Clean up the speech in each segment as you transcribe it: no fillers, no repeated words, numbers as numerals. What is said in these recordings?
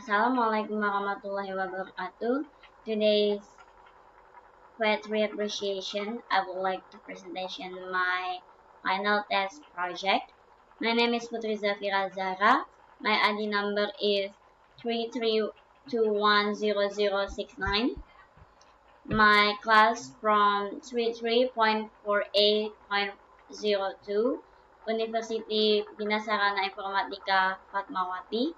Assalamualaikum warahmatullahi wabarakatuh. Today's poetry appreciation, I would like to presentation my final test project. My name is Putri Zhafira Zahra. My ID number is 33210069. My class from 33.48.02 University Binasarana Informatika Fatmawati.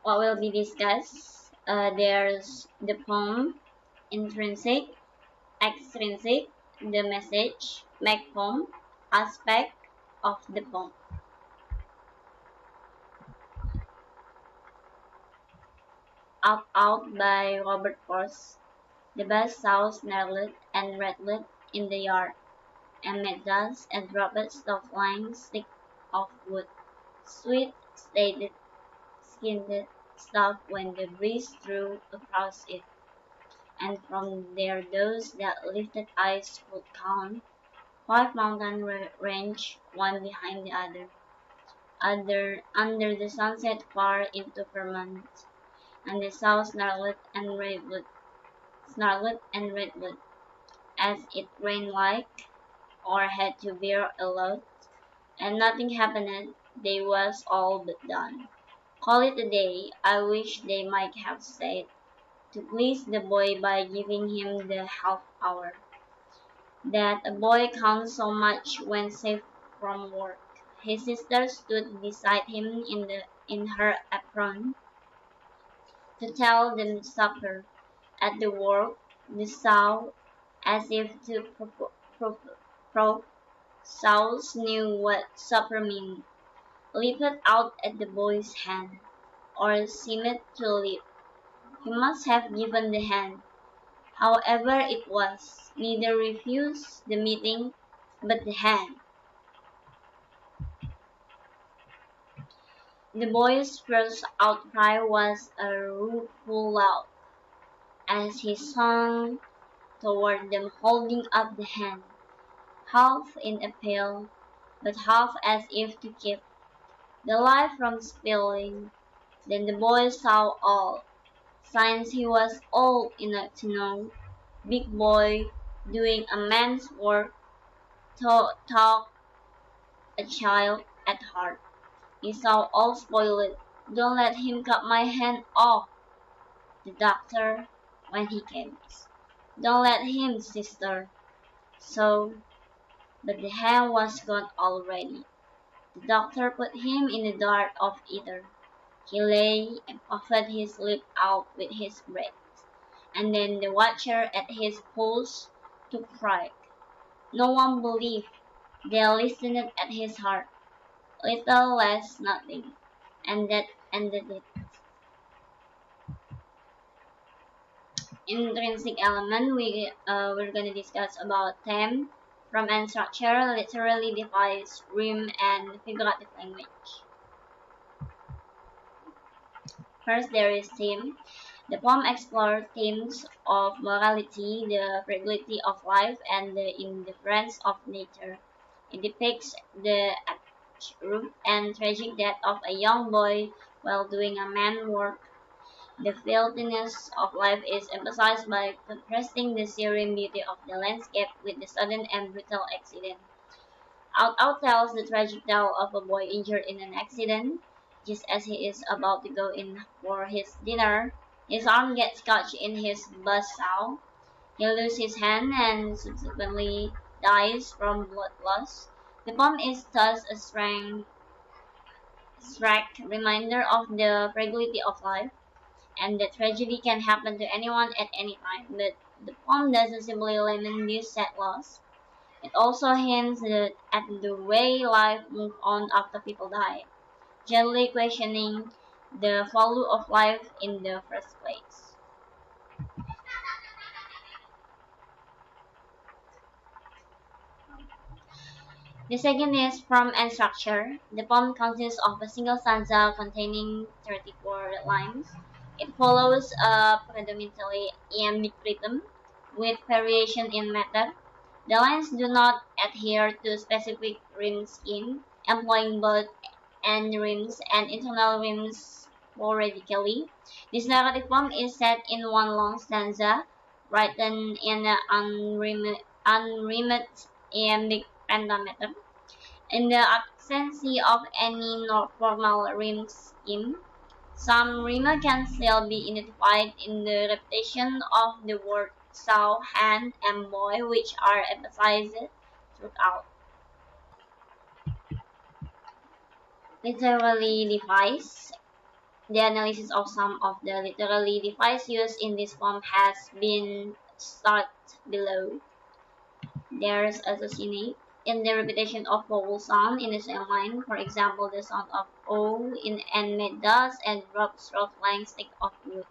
What will be discussed? There's the poem, intrinsic, extrinsic, the message, make poem, aspect of the poem. Out by Robert Force. The bus sows snarled and rattled in the yard, and made dust and droplets of flying stick of wood. Sweet, stated, skinned stuff when the breeze drew across it, and from there those that lifted eyes could count 5 mountain range, one behind the under the sunset far into Vermont, and the south snarled and redwood, as it rained like, or had to bear a load, and nothing happened. They was all but done. Call it a day. I wish they might have said, to please the boy by giving him the half hour, that a boy counts so much when safe from work. His sister stood beside him in her apron to tell them supper. At the work, the sow, as if to prove sows knew what supper meant, leaped out at the boy's hand, or seemed to leap. He must have given the hand. However it was, neither refused the meeting but the hand. The boy's first outcry was a rueful laugh, as he swung toward them holding up the hand, half in appeal, but half as if to keep the life from spilling. Then the boy saw all, since he was old enough to know, big boy doing a man's work, talk a child at heart. He saw all spoiled. Don't let him cut my hand off, the doctor, when he comes. Don't let him, sister. So, but the hand was gone already. The doctor put him in the dark of ether. He lay and puffed his lip out with his breath, and then the watcher at his pulse took fright. No one believed. They listened at his heart. Little less nothing, and that ended it. Intrinsic element, we're gonna discuss about theme, from and structure, literally device, rhyme, and figurative language. First, there is theme. The poem explores themes of morality, the fragility of life, and the indifference of nature. It depicts the abrupt and tragic death of a young boy while doing a man's work. The filthiness of life is emphasized by contrasting the serene beauty of the landscape with the sudden and brutal accident. Out tells the tragic tale of a boy injured in an accident. Just as he is about to go in for his dinner, his arm gets caught in his buzzsaw. He loses his hand and subsequently dies from blood loss. The poem is thus a stark reminder of the fragility of life, and that tragedy can happen to anyone at any time. But the poem doesn't simply lament this sad loss. It also hints at the way life moves on after people die, gently questioning the value of life in the first place. The second is form and structure. The poem consists of a single stanza containing 34 lines. It follows a predominantly iambic rhythm with variation in method. The lines do not adhere to specific rhyme scheme. employing both end rims and internal rims sporadically. This narrative form is set in one long stanza, written in an unrhymed iambic pentameter. In the absence of any formal rhyme scheme, some rima can still be identified in the repetition of the word saw, hand, and boy, which are emphasized throughout. Literally device. The analysis of some of the literary devices used in this form has been started below. There's associate in the repetition of vowel sound in the same line. For example, the sound of O in and made thus and drop stroke line stick of wood,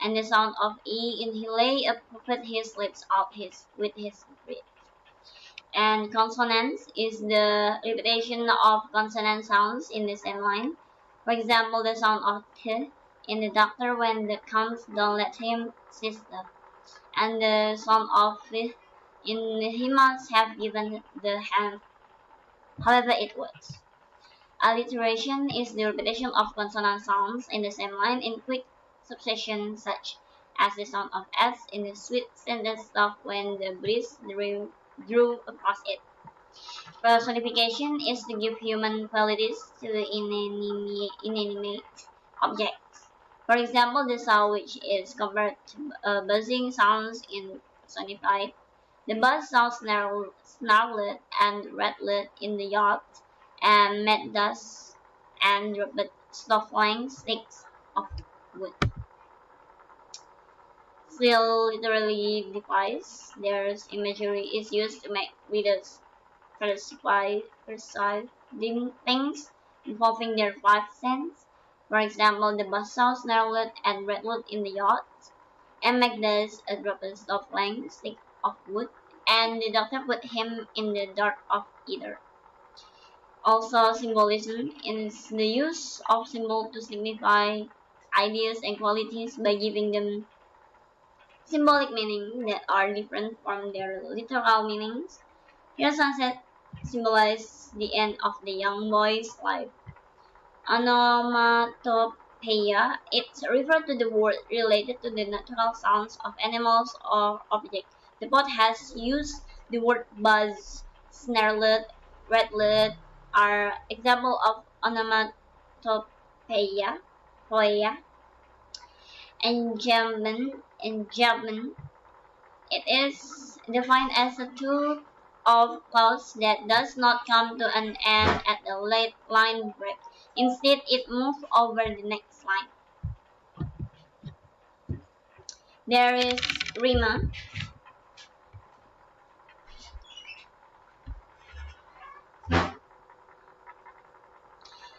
and the sound of E in he lay put his lips out with his breath. And consonants is the repetition of consonant sounds in the same line. For example, the sound of T in the doctor when the comes don't let him sister, and the sound of F in he must have given the hand. However, it works. Alliteration is the repetition of consonant sounds in the same line in quick succession, such as the sound of S in the sweet sentence stop when the breeze drew across it. Personification is to give human qualities to inanimate objects. For example, the sow which is compared to buzzing sounds in personified. The buzz sounds snarled and rattled in the yard, and made dust and dropped flying sticks of wood. Still literally device, there's imagery is used to make readers perceiving things involving their five senses. For example, the bus sounds snarled and rattled in the yard, and Magda's a dropped of flying stick of wood, and the doctor put him in the dark of either. Also, symbolism is the use of symbol to signify ideas and qualities by giving them symbolic meaning that are different from their literal meanings. Here, sunset symbolizes the end of the young boy's life. Onomatopoeia, it refers to the word related to the natural sounds of animals or objects. The poet has used the word buzz, snarled, rattled are example of onomatopoeia. Poeia. Enjambment, it is defined as a tool of clause that does not come to an end at the late line break. Instead, it moves over the next line. There is rima.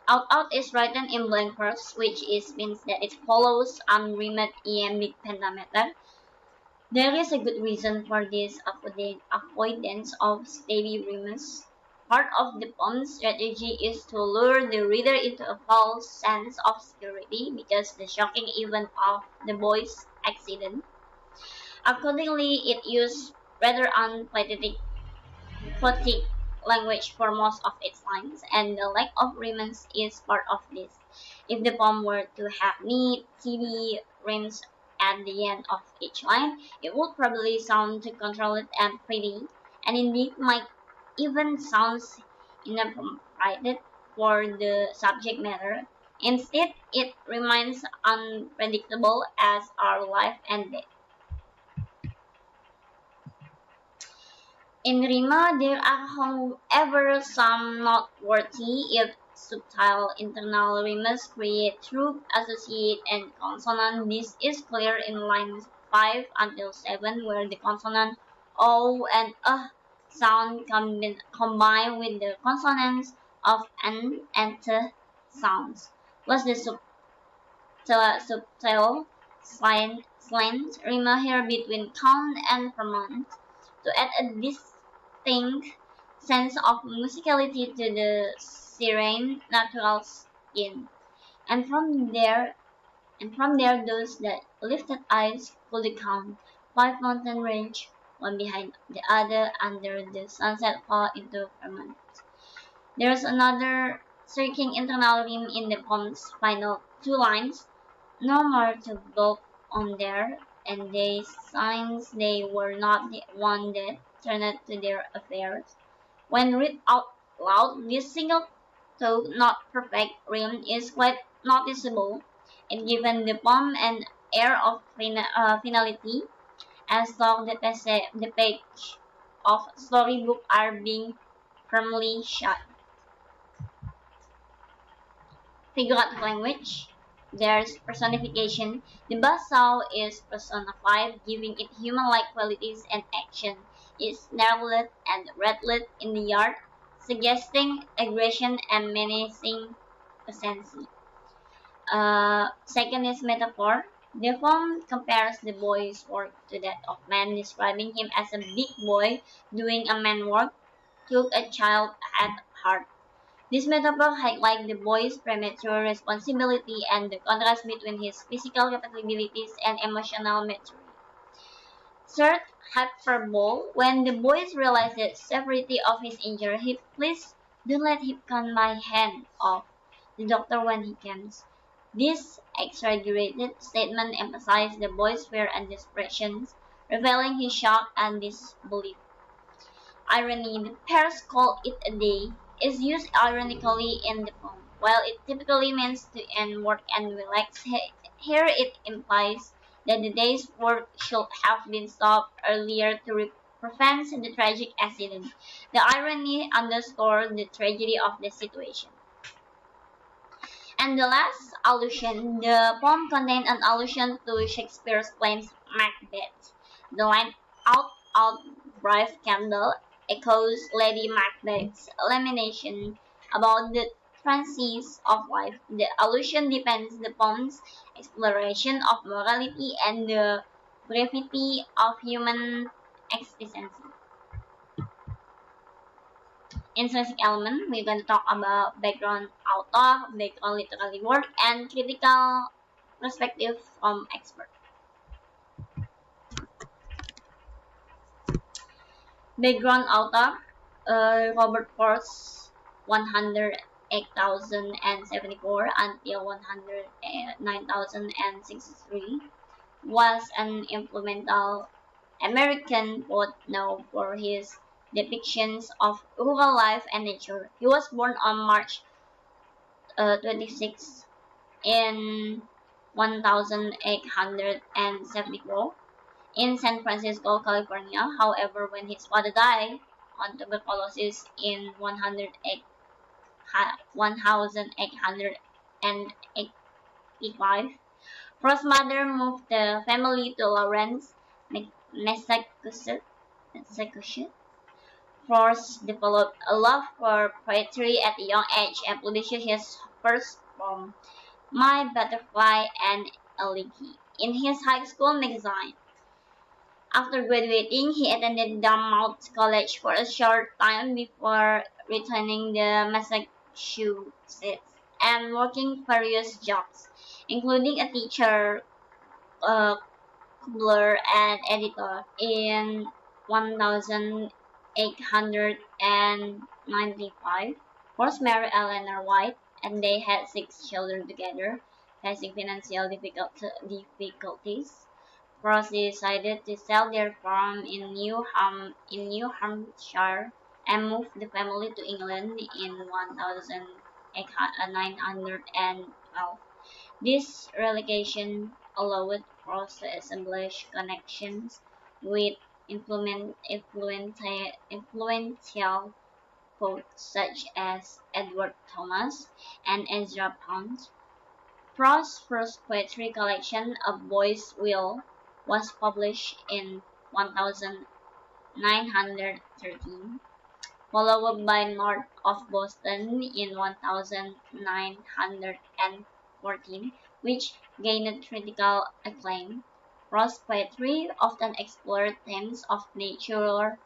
Out is written in blank verse, which means that it follows unrhymed iambic pentameter. There is a good reason for this avoidance of steady rimes. Part of the poem's strategy is to lure the reader into a false sense of security because the shocking event of the boy's accident. Accordingly, it used rather unpoetic language for most of its lines, and the lack of rhymes is part of this. If the poem were to have neat, steady rhymes at the end of each line, it would probably sound controlled and pretty, and indeed might even sound inappropriate for the subject matter. Instead, it remains unpredictable as our life and death. In Rima, there are however some noteworthy yet subtle internal rimes created through associate and consonant. This is clear in lines 5 until 7 where the consonant O and sound combine with the consonants of N and T sounds, plus the subtle slant rima here between count and permanent to add a distinct sense of musicality to the serene natural skin. And from there those that lifted eyes could count 5 mountain range, one behind the other under the sunset fall into firmament. There's another striking internal theme in the poem's final two lines: no more to bulk on there, and they signs they were not the one that turned to their affairs. When read out loud, this single, though not perfect, rhyme is quite noticeable, and given the poem an air of finality, as though the page of storybook are being firmly shut. Figurative language. There's personification. The buzzsaw is personified, giving it human-like qualities and action. It's narrowlit and redlit in the yard, suggesting aggression and menacing presence. Second is metaphor. The poem compares the boy's work to that of man, describing him as a big boy doing a man work, took a child at heart. This metaphor highlights the boy's premature responsibility and the contrast between his physical capabilities and emotional maturity. Third, hyperbole. When the boy realizes the severity of his injury, he pleads, "Don't let him cut my hand off." The doctor when he comes. This exaggerated statement emphasizes the boy's fear and desperation, revealing his shock and disbelief. Irony, the pairs call it a day, is used ironically in the poem. While it typically means to end work and relax, here it implies that the day's work should have been stopped earlier to prevent the tragic accident. The irony underscores the tragedy of the situation. And the last allusion, the poem contains an allusion to Shakespeare's play Macbeth. The line out, bright candle echoes Lady Macbeth's lamentation about the trances of life. The allusion depends the poem's exploration of morality and the brevity of human existence. Intrinsic element, we're going to talk about background author, background literary work, and critical perspective from expert. Background author, Robert Frost, 108,074 until 109,063, was an influential American poet known for his depictions of rural life and nature. He was born on March 26 in 1874 in San Francisco, California. However, when his father died on tuberculosis in 1885, Frost's mother moved the family to Lawrence, Massachusetts. Frost developed a love for poetry at a young age and published his first poem, My Butterfly and Elegy, in his high school magazine. After graduating, he attended Dartmouth College for a short time before returning to Massachusetts and working various jobs, including a teacher, cobbler, and editor. In 1895, Ross married Eleanor White, and they had 6 children together. Facing financial difficulties, Ross decided to sell their farm in New Hampshire and move the family to England in 1912. This relocation allowed Ross to establish connections with influential poets such as Edward Thomas and Ezra Pound. Frost's first poetry collection, A Boy's Will, was published in 1913, followed by North of Boston in 1914, which gained critical acclaim. Frost's poetry often explored themes of nature,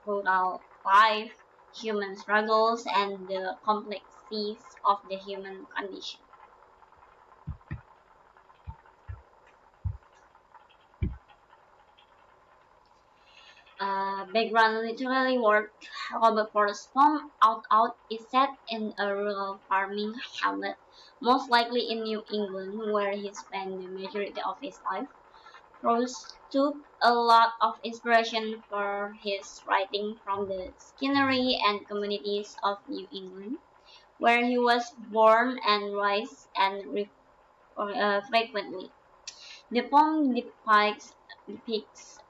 rural life, human struggles, and the complexities of the human condition. Background literary work. Robert Forrest's poem Out Out is set in a rural farming hamlet, most likely in New England, where he spent the majority of his life. Frost took a lot of inspiration for his writing from the scenery and communities of New England, where he was born and raised and frequently. The poem depicts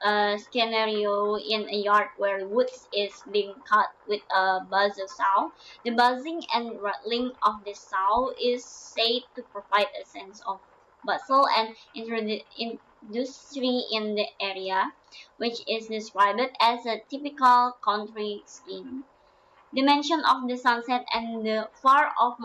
a scenario in a yard where wood is being cut with a buzzer saw. The buzzing and rattling of the saw is said to provide a sense of bustle and industry in the area, which is described as a typical country scene. The mention of the sunset and the far-off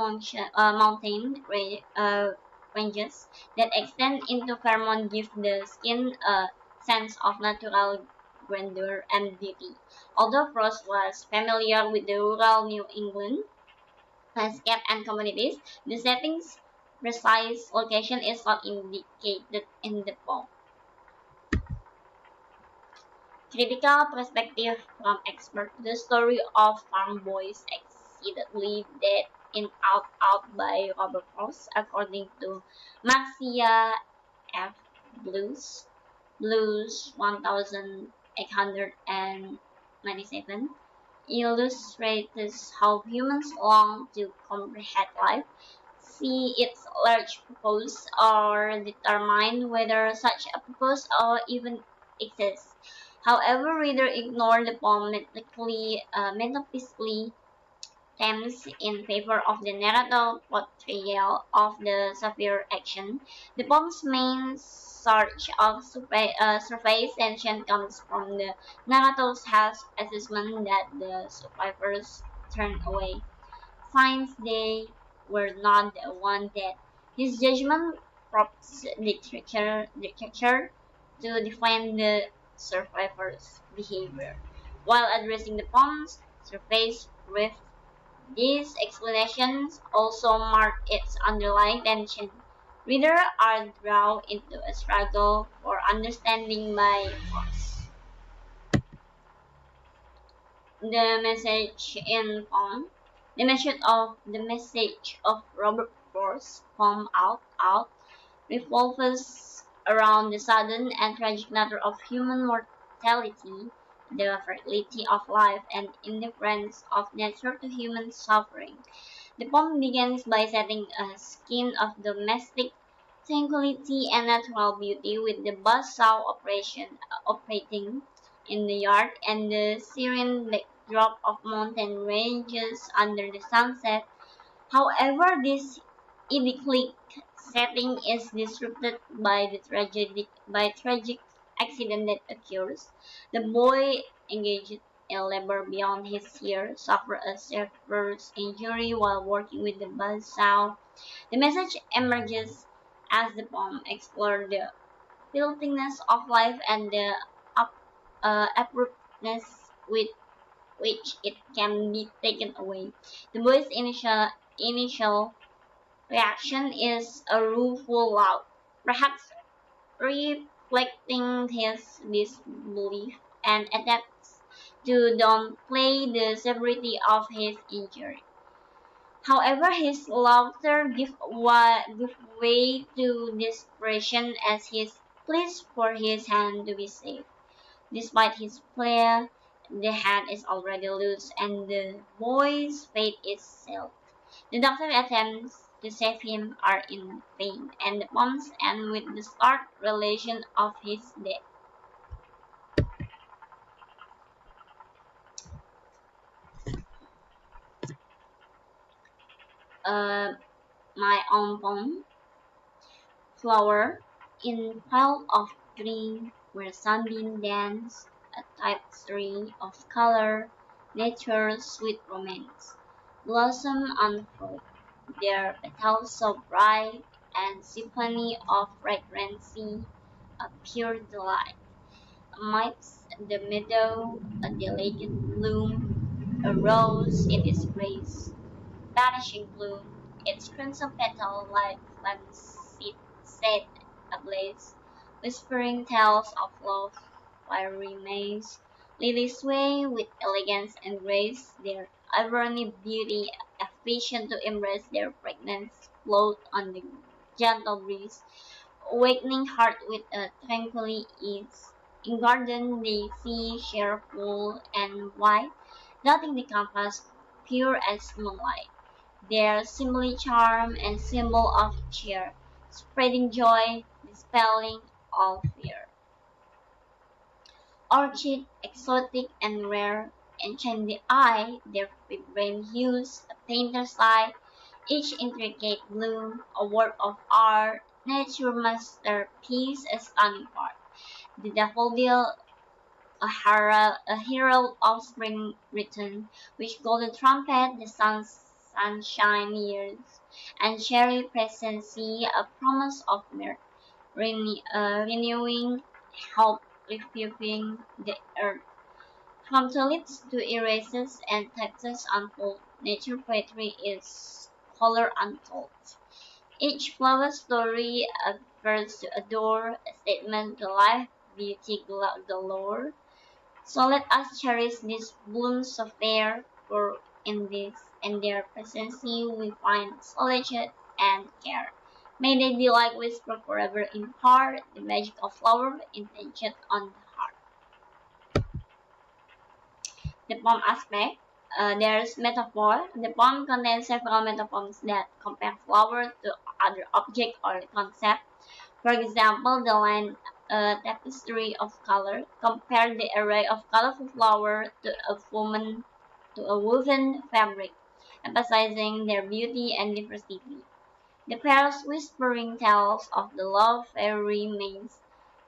ranges that extend into Vermont give the skin a sense of natural grandeur and beauty. Although Frost was familiar with the rural New England landscape and communities, the setting's precise location is not indicated in the poem. Critical perspective from expert. The story of farm boys exceedingly dead in Out Out by Robert Frost, according to Marcia F. Blues 1897, illustrates how humans long to comprehend life, see its large purpose, or determine whether such a purpose or even exists. However, reader ignore the poem metaphysically themes in favor of the narrative portrayal of the severe action. The poem's main search of surface tension comes from the narrator's assessment that the survivors turned away, finds they were not the one dead. His judgment prompts literature to define the survivor's behavior. While addressing the poem's surface rift, these explanations also mark its underlying tension. Readers are drawn into a struggle for understanding by force. The message in poem. The message of Robert Frost's poem Out revolves around the sudden and tragic nature of human mortality, the fragility of life, and indifference of nature to human suffering. The poem begins by setting a scene of domestic tranquility and natural beauty, with the buzz saw operating in the yard and the serene backdrop of mountain ranges under the sunset. However, this idyllic setting is disrupted by the tragic accident that occurs. The boy, engaged in labor beyond his years, suffered a severe injury while working with the buzzsaw. The message emerges as the poem explores the fleetingness of life and the abruptness with which it can be taken away. The boy's initial reaction is a rueful laugh, perhaps reflecting his disbelief, and attempts to downplay the severity of his injury. However, his laughter give way to desperation as he pleads for his hand to be saved. Despite his plea, the hand is already loose and the boy's fate is sealed. The doctor attempts to save him are in vain, and the poems end with the stark revelation of his death. Uh, my own poem, Flower, in pile of green where sunbeam dance, a tapestry of color, nature's sweet romance. Blossom unfurled, their petals so bright, and symphony of fragrancy, a pure delight. Amidst the meadow, a delicate bloom, a rose in its grace, vanishing bloom, its crimson petal like flames set ablaze, whispering tales of love, fiery maze, Lilies sway with elegance and grace, their ivory beauty efficient to embrace their fragrance float on the gentle breeze, awakening heart with a tranquilly ease. In garden they see cheerful and white, dotting the canvas pure as moonlight. Their simile charm and symbol of cheer, spreading joy, dispelling all fear. Orchid, exotic and rare, enchant the eye, their vibrant hues, a painter's eye, each intricate bloom, a work of art, nature masterpiece, a stunning part. The daffodil, a herald of spring return, which golden trumpet the sunshine years, and cherry presency, a promise of mirth, renewing hope, refusing the earth. From tulips to irises and texts unfold, nature poetry is color untold. Each flower story, a verse to adore, a statement to life, beauty galore. So let us cherish these blooms so fair, for in their presence we find solitude and care. May they delight whisper forever in heart, the magic of flower intention on the heart. The poem aspect. There's metaphor. The poem contains several metaphors that compare flower to other object or concept. For example, the line tapestry of color compare the array of colorful flower to a woven fabric, emphasizing their beauty and diversity. The pearls whispering tales of the love fairy means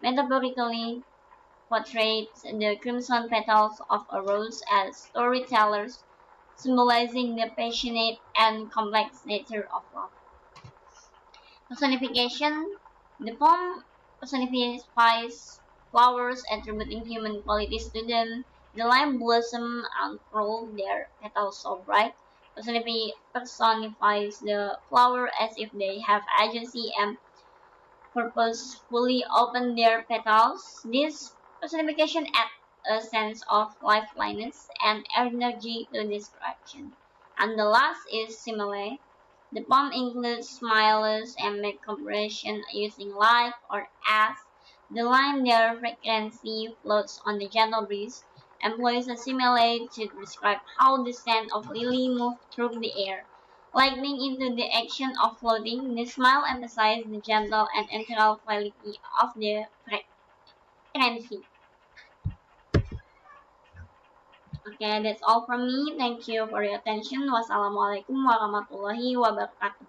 metaphorically portrays the crimson petals of a rose as storytellers, symbolizing the passionate and complex nature of love. Personification. The poem personifies flowers, attributing human qualities to them. The lime blossom unfurl their petals so bright. Personifies the flower as if they have agency and purposefully open their petals. This personification adds a sense of liveliness and energy to description. And the last is simile. The poem includes smiles and make comparison using like or as. The line their frequency floats on the gentle breeze employs a simile to describe how the scent of lily moves through the air. Lightning into the action of floating, the smile emphasizes the gentle and ethereal quality of the frequency. Okay, that's all from me. Thank you for your attention. Wassalamualaikum warahmatullahi wabarakatuh.